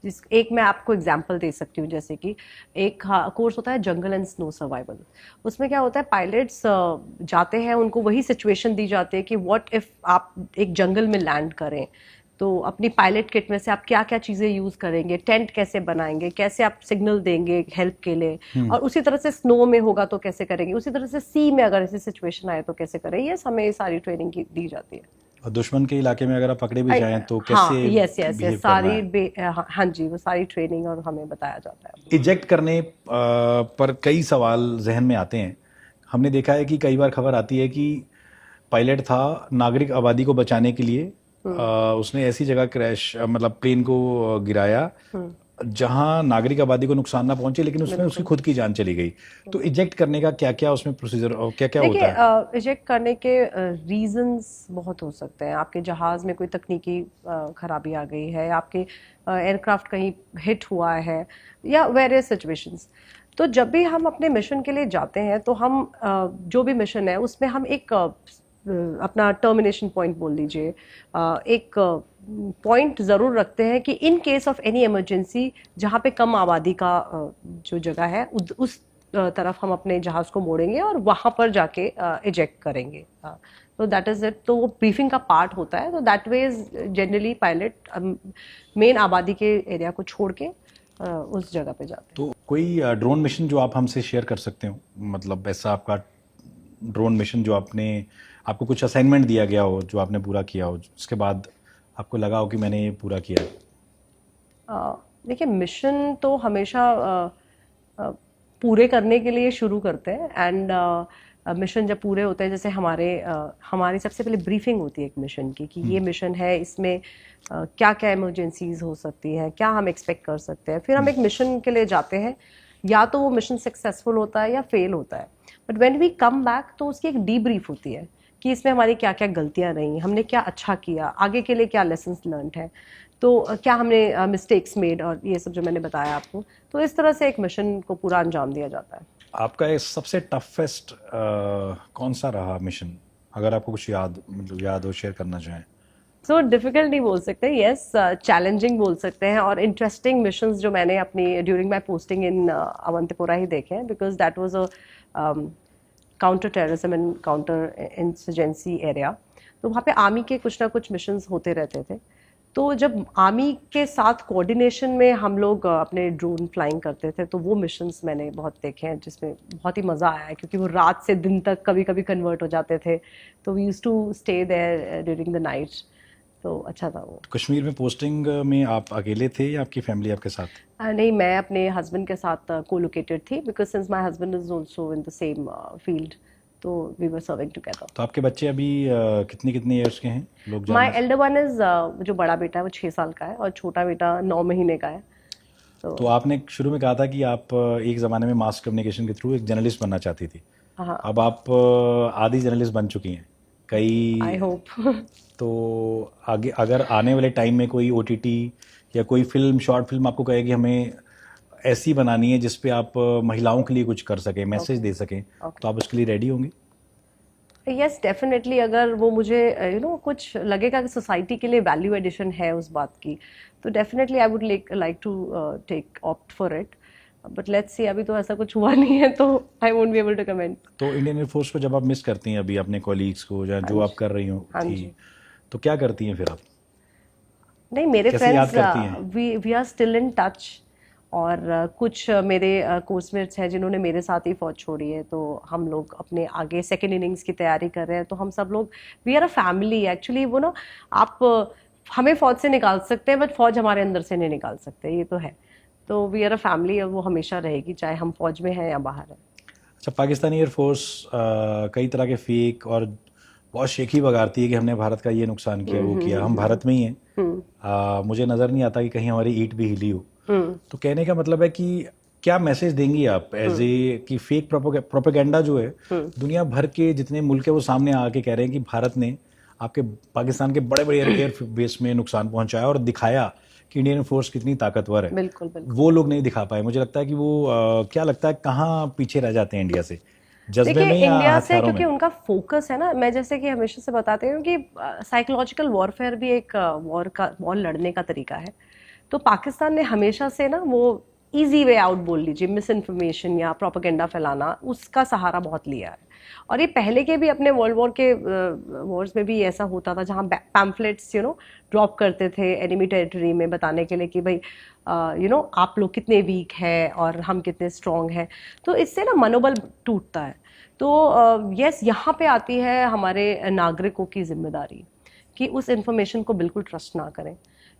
जिस एक मैं आपको एग्जांपल दे सकती हूँ। जैसे कि एक कोर्स होता है जंगल एंड स्नो सर्वाइवल। उसमें क्या होता है, पायलट्स जाते हैं, उनको वही सिचुएशन दी जाती है कि व्हाट इफ आप एक जंगल में लैंड करें, तो अपनी पायलट किट में से आप क्या क्या चीज़ें यूज़ करेंगे, टेंट कैसे बनाएंगे, कैसे आप सिग्नल देंगे हेल्प के लिए, और उसी तरह से स्नो में होगा तो कैसे करेंगे, उसी तरह से सी में अगर ऐसी सिचुएशन आए तो कैसे करें। ये हमें ये सारी ट्रेनिंग दी जाती है। और दुश्मन के इलाके में अगर आप पकड़े भी जाएं तो हाँ, कैसे यस यस behave यस, करना है? हाँ जी, वो सारी ट्रेनिंग और हमें बताया जाता है। इजेक्ट करने पर कई सवाल जहन में आते हैं। हमने देखा है कि कई बार खबर आती है कि पायलट था, नागरिक आबादी को बचाने के लिए उसने ऐसी जगह क्रैश, मतलब प्लेन को गिराया जहां नागरिक आबादी को नुकसान ना पहुंचे, लेकिन उसमें उसकी खुद की जान चली गई। तो इजेक्ट करने का क्या क्या उसमें प्रोसीजर और क्या क्या होता है? देखिए, इजेक्ट करने के रीजंस बहुत हो सकते हैं। आपके जहाज में कोई तकनीकी खराबी आ गई है, आपके एयरक्राफ्ट कहीं हिट हुआ है, या वेरियस सिचुएशंस। तो जब भी हम अपने मिशन के लिए जाते हैं, तो हम जो भी मिशन है उसमें हम एक अपना टर्मिनेशन पॉइंट बोल लीजिए, एक पॉइंट ज़रूर रखते हैं कि in case of any emergency, जहाँ पे कम आबादी का जो जगह है, उस तरफ हम अपने जहाज को मोड़ेंगे और वहाँ पर जाके इजेक्ट करेंगे। तो दैट इज़ इट। तो वो ब्रीफिंग का पार्ट होता है। तो that way generally pilot main आबादी के एरिया को छोड़ के उस जगह पे जाते हैं। तो कोई ड्रोन मिशन जो आप हमसे शेयर कर सकते हो, मतलब ऐसा आपका ड्रोन मिशन जो आपको कुछ असाइनमेंट दिया गया हो, जो आपने पूरा किया हो, उसके बाद आपको लगा हो कि मैंने ये पूरा किया? देखिए, मिशन तो हमेशा पूरे करने के लिए शुरू करते हैं, एंड मिशन जब पूरे होते हैं, जैसे हमारी सबसे पहले ब्रीफिंग होती है एक मिशन की, कि ये मिशन है, इसमें क्या क्या इमरजेंसीज हो सकती हैं, क्या हम एक्सपेक्ट कर सकते हैं। फिर हम एक मिशन के लिए जाते हैं, या तो वो मिशन सक्सेसफुल होता है या फेल होता है। But when we come back, तो उसकी एक डीब्रीफ होती है कि इसमें हमारी क्या क्या गलतियां रही, हमने क्या अच्छा किया, आगे के लिए क्या लेसन्स लर्नड है, तो क्या हमने मिस्टेक्स मेड, और ये सब जो मैंने बताया आपको। तो इस तरह से एक मिशन को पूरा अंजाम दिया जाता है। आपका ये सबसे टफेस्ट कौन सा रहा मिशन, अगर आपको कुछ याद हो, शेयर करना चाहें? सो डिफिकल्ट नहीं बोल सकते, यस, चैलेंजिंग बोल सकते हैं, और इंटरेस्टिंग मिशंस जो मैंने अपनी during my posting in Awantipora ही देखे हैं, because that was a counter terrorism and counter insurgency area. तो वहाँ पे आर्मी के कुछ ना कुछ मिशंस होते रहते थे। तो जब आर्मी के साथ कोऑर्डिनेशन में हम लोग अपने ड्रोन फ्लाइंग करते थे, तो वो मिशंस मैंने बहुत देखे हैं, जिसमें बहुत ही मज़ा आया है, क्योंकि वो रात से दिन तक कभी कभी कन्वर्ट हो जाते थे। तो we used to stay there during the night. तो अच्छा था वो। कश्मीर में पोस्टिंग में आप अकेले थे या आपकी फैमिली आपके साथ? नहीं, मैं अपने हस्बैंड के साथ को-लोकेटेड थी, because since my husband is also in the same field, तो वी वर सर्विंग टुगेदर। तो आपके बच्चे अभी कितने ईयर्स के हैं, लोग माय जानना? एल्डर वन इज, जो बड़ा बेटा है वो 6 साल का है, और छोटा बेटा 9 महीने का है। तो आपने शुरू में कहा था कि आप एक ज़माने में मास कम्युनिकेशन के थ्रू एक जर्नलिस्ट बनना चाहती थी। हाँ, अब आप आधी जर्नलिस्ट बन चुकी हैं आई कई। होप। तो आगे अगर आने वाले टाइम में कोई ओटीटी या कोई फिल्म, शॉर्ट फिल्म आपको कहे कि हमें ऐसी बनानी है जिसपे आप महिलाओं के लिए कुछ कर सकें, मैसेज दे सकें, तो आप उसके लिए रेडी होंगे? यस डेफिनेटली, अगर वो मुझे कुछ लगेगा कि सोसाइटी के लिए वैल्यू एडिशन है उस बात की, तो definitely I would like to take opt for it, but let's see, अभी तो ऐसा कुछ हुआ नहीं है तो I won't be able to comment. तो इंडियन एयरफोर्स को जब आप मिस करती हैं अभी अपने कॉलीग्स को, या जो आप कर रही हो हाँ थी, जी। तो क्या करती हैं फिर आप? नहीं, मेरे कैसे याद फ्रेंड्स करती हैं? We are still in touch, और कुछ मेरे कोर्समेट्स हैं जिन्होंने मेरे साथ ही फौज छोड़ी है, तो हम लोग अपने आगे सेकेंड इनिंग्स की तैयारी कर रहे हैं, तो हम सब लोग we are a family actually. वो ना, आप हमें फौज से निकाल सकते हैं बट फौज हमारे अंदर से नहीं निकाल सकते, ये तो है। तो वी आर अ फैमिली, और वो हमेशा रहेगी, चाहे हम फौज में हैं या बाहर हैं। अच्छा, पाकिस्तानी एयरफोर्स कई तरह के फेक और बहुत शेखी बगाड़ती है कि हमने भारत का ये नुकसान किया, वो किया, हम भारत में ही हैं, मुझे नज़र नहीं आता कि कहीं हमारी ईंट भी हिली हो। तो कहने का मतलब है कि क्या मैसेज देंगी आप एज ए कि फेक प्रोपेगेंडा जो है दुनिया भर के जितने मुल्क है वो सामने आके कह रहे हैं कि भारत ने आपके पाकिस्तान के बड़े बड़े एयर बेस में नुकसान पहुंचाया और दिखाया कि इंडियन फोर्स कितनी ताकतवर है। बिल्कुल बिल्कुल। वो लोग नहीं दिखा पाए। मुझे लगता है कि वो क्या लगता है कहाँ पीछे रह जाते हैं इंडिया से, जज्बे देखिए, में या इंडिया से हथियारों क्योंकि में? उनका फोकस है ना, मैं जैसे कि हमेशा से बताती हूँ कि साइकोलॉजिकल वॉरफेयर भी एक वॉर लड़ने का तरीका है। तो पाकिस्तान ने हमेशा से ना वो इजी वे आउट बोल लीजिए, मिस इन्फॉर्मेशन या प्रोपेगेंडा फैलाना, उसका सहारा बहुत लिया है। और ये पहले के भी अपने वर्ल्ड वॉर के वॉर्स में भी ऐसा होता था, जहाँ पैम्फलेट्स ड्रॉप करते थे एनिमी टेरिटरी में बताने के लिए कि भाई आप लोग कितने वीक हैं और हम कितने स्ट्रांग हैं। तो इससे ना मनोबल टूटता है। तो यस, यहाँ पे आती है हमारे नागरिकों की जिम्मेदारी कि उस इंफॉर्मेशन को बिल्कुल ट्रस्ट ना करें,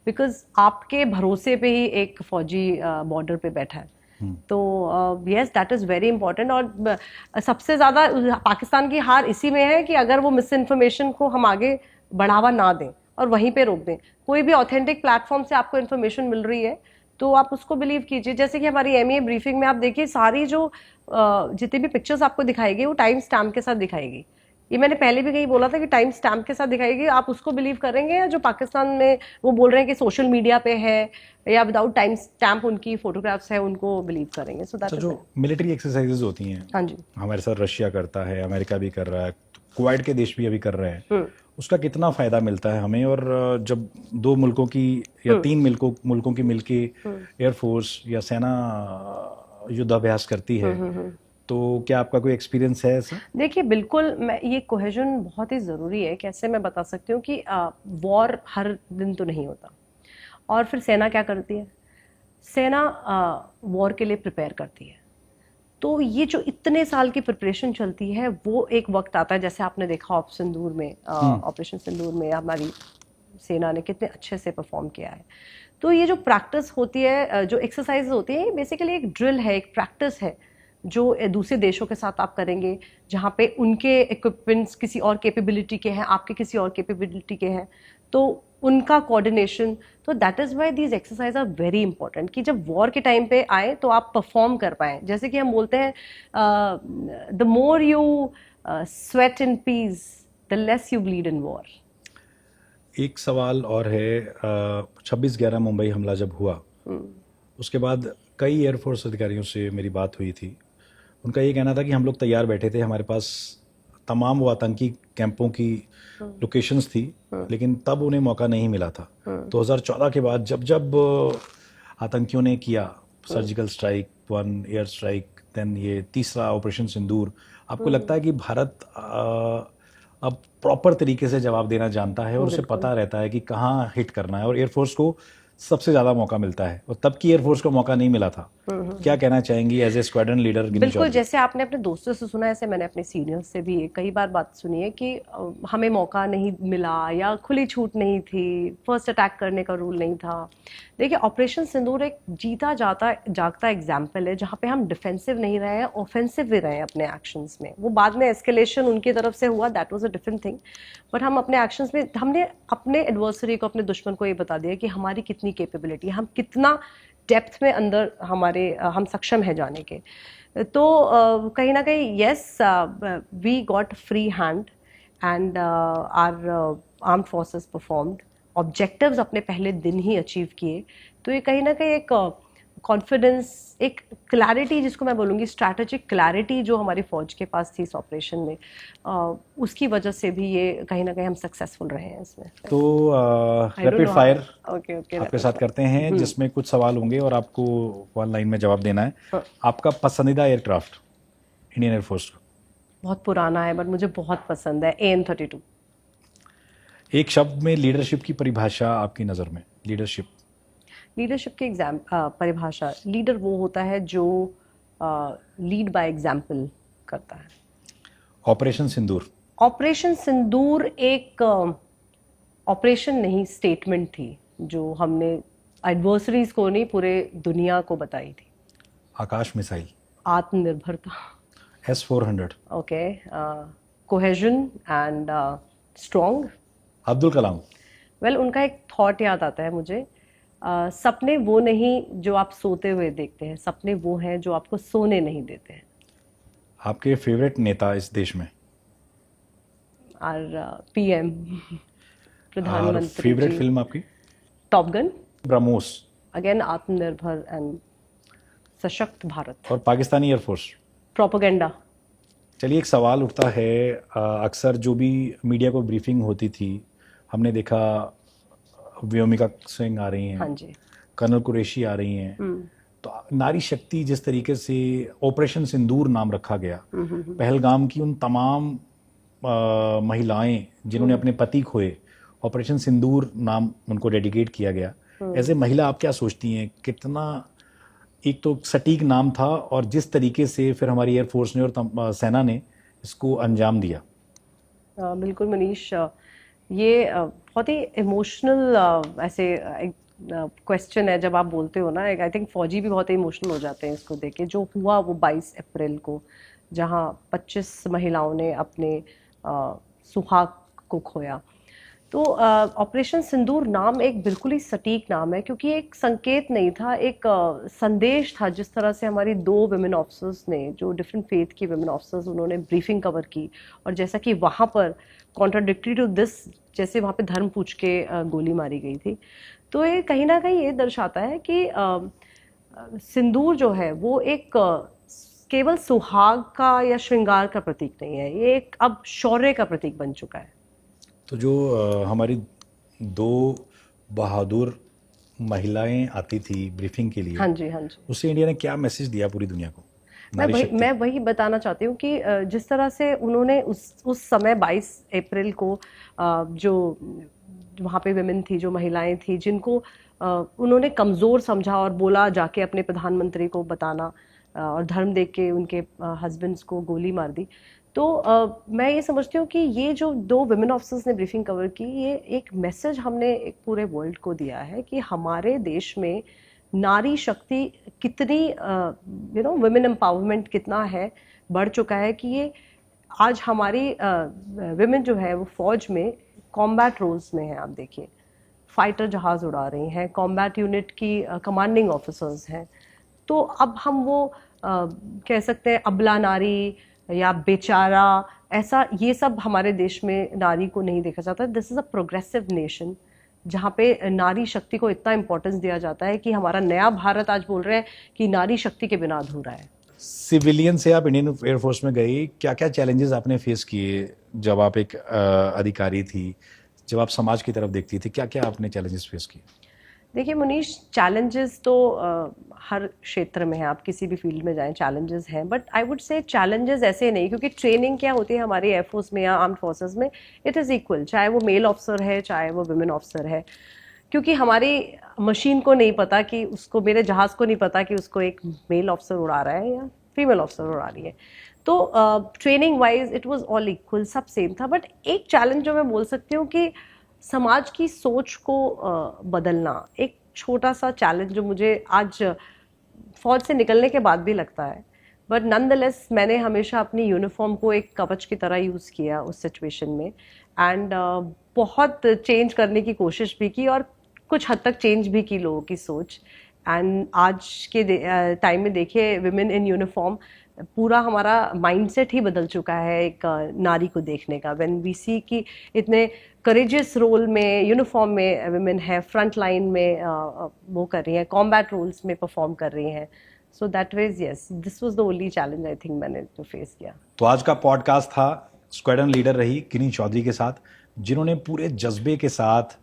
बिकॉज आपके भरोसे पे ही एक फौजी बॉर्डर पे बैठा है। तो yes, that is very important. और सबसे ज़्यादा पाकिस्तान की हार इसी में है कि अगर वो मिस इन्फॉर्मेशन को हम आगे बढ़ावा ना दें और वहीं पे रोक दें। कोई भी ऑथेंटिक प्लेटफॉर्म से आपको इन्फॉर्मेशन मिल रही है तो आप उसको बिलीव कीजिए। जैसे कि हमारी एमईए ब्रीफिंग में आप देखिए, सारी जो जितनी भी पिक्चर्स आपको दिखाएगी वो टाइम स्टैम्प के साथ दिखाएगी। ये मैंने पहले भी कहीं बोला था कि टाइम स्टैम्प के साथ दिखाएगी, आप उसको बिलीव करेंगे, या जो पाकिस्तान में वो बोल रहे हैं कि सोशल मीडिया पे है या विदाउट टाइम स्टैम्प उनकी फोटोग्राफ्स है, उनको बिलीव करेंगे। सो दैट अच्छा, जो मिलिट्री एक्सरसाइजेज होती हैं, हाँ जी, हमारे साथ रशिया करता है, अमेरिका भी कर रहा है, कुवैत के देश भी अभी कर रहे हैं, उसका कितना फायदा मिलता है हमें? और जब दो मुल्कों की या तीन मुल्कों की मिलके एयरफोर्स या सेना युद्धाभ्यास करती है, तो क्या आपका कोई एक्सपीरियंस है ऐसा? देखिए बिल्कुल, मैं ये कोहेजन बहुत ही ज़रूरी है। कैसे मैं बता सकती हूँ कि वॉर हर दिन तो नहीं होता। और फिर सेना क्या करती है? सेना वॉर के लिए प्रिपेयर करती है। तो ये जो इतने साल की प्रिपरेशन चलती है, वो एक वक्त आता है, जैसे आपने देखा ऑपरेशन सिंदूर में हमारी सेना ने कितने अच्छे से परफॉर्म किया है। तो ये जो प्रैक्टिस होती है, जो एक्सरसाइज होती है, बेसिकली एक ड्रिल है, एक प्रैक्टिस है जो दूसरे देशों के साथ आप करेंगे, जहाँ पे उनके इक्विपमेंट्स किसी और कैपेबिलिटी के हैं, आपके किसी और कैपेबिलिटी के हैं, तो उनका कोऑर्डिनेशन। तो that is why these exercise are very important, कि जब वॉर के टाइम पे आए तो आप परफॉर्म कर पाएँ। जैसे कि हम बोलते हैं, the more you sweat in peace the less you bleed in war. एक सवाल और है, 26/11 मुंबई हमला जब हुआ, उसके बाद कई एयरफोर्स अधिकारियों से मेरी बात हुई थी। उनका ये कहना था कि हम लोग तैयार बैठे थे, हमारे पास तमाम वो आतंकी कैंपों की लोकेशंस थी, लेकिन तब उन्हें मौका नहीं मिला था। 2014 के बाद जब जब आतंकियों ने किया surgical strike, 1 air strike, then ये तीसरा ऑपरेशन सिंदूर, आपको लगता है कि भारत अब प्रॉपर तरीके से जवाब देना जानता है और उसे पता रहता है कि कहाँ हिट करना है, और एयरफोर्स को सबसे ज्यादा मौका मिलता है, और तब की एयरफोर्स को मौका नहीं मिला था? क्या कहना चाहेंगी एज ए स्क्वाड्रन लीडर? बिल्कुल, जैसे आपने अपने दोस्तों से सुना, ऐसे मैंने अपने सीनियर्स से भी कई बार बात सुनी है कि हमें मौका नहीं मिला या खुली छूट नहीं थी, फर्स्ट अटैक करने का रूल नहीं था। देखिए, ऑपरेशन सिंदूर एक जीता जागता एग्जाम्पल है, जहाँ पे हम डिफेंसिव नहीं रहे हैं, ऑफेंसिव भी रहे हैं अपने एक्शंस में। वो बाद में एस्केलेशन उनकी तरफ से हुआ, that was a different thing, but हम अपने एक्शंस में हमने अपने एडवर्सरी को, अपने दुश्मन को ये बता दिया कि हमारी कितनी कैपेबिलिटी है, हम कितना डेप्थ में अंदर हम सक्षम है जाने के। तो कहीं ना कहीं yes, we got free hand and our armed forces performed, objectives अपने पहले दिन ही अचीव किए। तो ये कहीं ना कहीं एक कॉन्फिडेंस, एक क्लैरिटी जिसको मैं बोलूँगी, स्ट्रैटेजिक क्लैरिटी जो हमारी फ़ौज के पास थी इस ऑपरेशन में, उसकी वजह से भी ये कहीं ना कहीं हम सक्सेसफुल रहे हैं इसमें। तो रैपिड फायर ओके आपके साथ करते हैं, जिसमें कुछ सवाल होंगे और आपको वन लाइन में जवाब देना है। हाँ। आपका पसंदीदा एयरक्राफ्ट इंडियन एयरफोर्स का? बहुत पुराना है बट मुझे बहुत पसंद है, AN-32। एक शब्द में लीडरशिप की परिभाषा आपकी नज़र में? लीडरशिप की परिभाषा, लीडर वो होता है जो लीड बाय एग्जाम्पल करता है। ऑपरेशन सिंदूर? ऑपरेशन सिंदूर एक ऑपरेशन नहीं, स्टेटमेंट थी जो हमने एडवर्सरीज को नहीं, पूरे दुनिया को बताई थी। आकाश मिसाइल? आत्मनिर्भरता। S-400? Okay, cohesion and strong. Abdul Kalam? Well, उनका एक थॉट याद आता है मुझे, सपने वो नहीं जो आप सोते हुए देखते हैं, सपने वो हैं जो आपको सोने नहीं देते हैं। आपके फेवरेट नेता इस देश में? और PM, प्रधानमंत्री। फेवरेट फिल्म आपकी? Top gun. ब्रह्मोस? अगेन आत्मनिर्भर एंड सशक्त भारत। और पाकिस्तानी एयरफोर्स? प्रोपेगेंडा। चलिए, एक सवाल उठता है, अक्सर जो भी मीडिया को ब्रीफिंग होती थी, हमने देखा व्योमिका सिंह आ रही हैं, हाँ जी, कर्नल कुरैशी आ रही हैं, तो नारी शक्ति जिस तरीके से ऑपरेशन सिंदूर नाम रखा गया, पहलगाम की उन तमाम महिलाएं जिन्होंने अपने पति खोए, ऑपरेशन सिंदूर नाम उनको डेडिकेट किया गया। एज ए महिला आप क्या सोचती हैं, कितना एक तो सटीक नाम था और जिस तरीके से फिर हमारी एयरफोर्स ने और सेना ने इसको अंजाम दिया? बिल्कुल मनीष, ये बहुत ही इमोशनल ऐसे क्वेश्चन है जब आप बोलते हो ना। आई थिंक फौजी भी बहुत ही इमोशनल हो जाते हैं इसको देख के। जो हुआ वो 22 अप्रैल को, जहां 25 महिलाओं ने अपने सुहाग को खोया। तो ऑपरेशन सिंदूर नाम एक बिल्कुल ही सटीक नाम है, क्योंकि एक संकेत नहीं था, एक संदेश था। जिस तरह से हमारी 2 विमेन ऑफिसर्स ने, जो डिफरेंट फेथ की विमेन ऑफिसर्स, उन्होंने ब्रीफिंग कवर की, और जैसा कि वहाँ पर कॉन्ट्राडिक्टरी टू दिस, जैसे वहाँ पे धर्म पूछ के गोली मारी गई थी। तो ये कहीं ना कहीं ये दर्शाता है कि सिंदूर जो है वो एक केवल सुहाग का या श्रृंगार का प्रतीक नहीं है, ये एक अब शौर्य का प्रतीक बन चुका है। तो जो हमारी 2 बहादुर महिलाएं आती थी ब्रीफिंग के लिए, हाँ जी, हाँ जी, उससे इंडिया ने क्या मैसेज दिया पूरी दुनिया को? मैं वही बताना चाहती हूँ कि जिस तरह से उन्होंने उस समय 22 अप्रैल को जो वहाँ पे विमेन थी, जो महिलाएं थी, जिनको उन्होंने कमज़ोर समझा और बोला जाके अपने प्रधानमंत्री को बताना, और धर्म देख के उनके हस्बैंड्स को गोली मार दी। तो मैं ये समझती हूँ कि ये जो 2 विमेन ऑफिसर्स ने ब्रीफिंग कवर की, ये एक मैसेज हमने एक पूरे वर्ल्ड को दिया है कि हमारे देश में नारी शक्ति कितनी, विमेन एम्पावरमेंट कितना है, बढ़ चुका है कि ये आज हमारी विमेन जो है वो फौज में कॉम्बैट रोल्स में है। आप देखिए, फाइटर जहाज उड़ा रही हैं, कॉम्बैट यूनिट की कमांडिंग ऑफिसर्स हैं। तो अब हम वो कह सकते हैं अबला नारी या बेचारा, ऐसा ये सब हमारे देश में नारी को नहीं देखा जाता। This is a progressive nation जहाँ पे नारी शक्ति को इतना इम्पोर्टेंस दिया जाता है कि हमारा नया भारत आज बोल रहे हैं कि नारी शक्ति के बिना अधूरा है। सिविलियन से आप इंडियन एयरफोर्स में गई, क्या क्या चैलेंजेस आपने फेस किए जब आप एक अधिकारी थी, जब आप समाज की तरफ देखती थी, क्या क्या आपने चैलेंजेस फेस किए? देखिए मुनीश, चैलेंजेस तो हर क्षेत्र में है, आप किसी भी फील्ड में जाएं चैलेंजेस हैं, but I would say challenges ऐसे नहीं, क्योंकि ट्रेनिंग क्या होती है हमारी एयरफोर्स में या आर्म्ड फोर्सेस में, इट इज़ इक्वल, चाहे वो मेल ऑफिसर है चाहे वो वुमेन ऑफिसर है। क्योंकि हमारी मशीन को नहीं पता कि उसको, मेरे जहाज़ को नहीं पता कि उसको एक मेल ऑफिसर उड़ा रहा है या फीमेल ऑफिसर उड़ा रही है। तो training wise it was all equal, सब सेम था। बट एक चैलेंज जो मैं बोल सकती हूँ कि समाज की सोच को बदलना, एक छोटा सा चैलेंज जो मुझे आज फौज से निकलने के बाद भी लगता है। बट नॉनदलेस मैंने हमेशा अपनी यूनिफॉर्म को एक कवच की तरह यूज़ किया उस सिचुएशन में, एंड बहुत चेंज करने की कोशिश भी की और कुछ हद तक चेंज भी की लोगों की सोच। एंड आज के टाइम में देखिए, विमेन इन यूनिफॉर्म पूरा हमारा माइंडसेट ही बदल चुका है एक नारी को देखने का। व्हेन वी सी कि इतने करेजियस रोल में यूनिफॉर्म में वुमेन है, फ्रंट लाइन में वो कर रही हैं, कॉम्बैट रोल्स में परफॉर्म कर रही हैं। So that veg yes, this was the only challenge I think मैंने तो फेस किया। तो आज का पॉडकास्ट था स्क्वाड्रन लीडर रही गिनी चौधरी के साथ, जिन्होंने पूरे जज्बे के साथ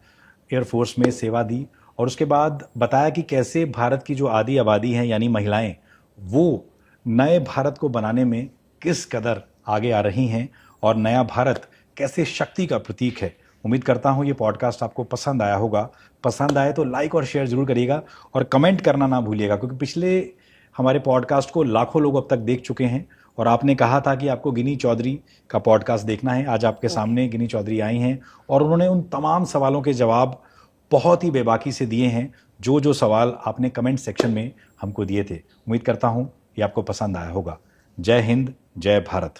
एयरफोर्स में सेवा दी और उसके बाद बताया कि कैसे भारत की जो आधी आबादी है यानी महिलाएं, वो नए भारत को बनाने में किस कदर आगे आ रही हैं और नया भारत कैसे शक्ति का प्रतीक है। उम्मीद करता हूं ये पॉडकास्ट आपको पसंद आया होगा। पसंद आए तो लाइक और शेयर जरूर करिएगा और कमेंट करना ना भूलिएगा, क्योंकि पिछले हमारे पॉडकास्ट को लाखों लोग अब तक देख चुके हैं और आपने कहा था कि आपको गिनी चौधरी का पॉडकास्ट देखना है। आज आपके सामने गिनी चौधरी आई हैं और उन्होंने उन तमाम सवालों के जवाब बहुत ही बेबाकी से दिए हैं, जो जो सवाल आपने कमेंट सेक्शन में हमको दिए थे। उम्मीद करता हूं ये आपको पसंद आया होगा। जय हिंद, जय भारत।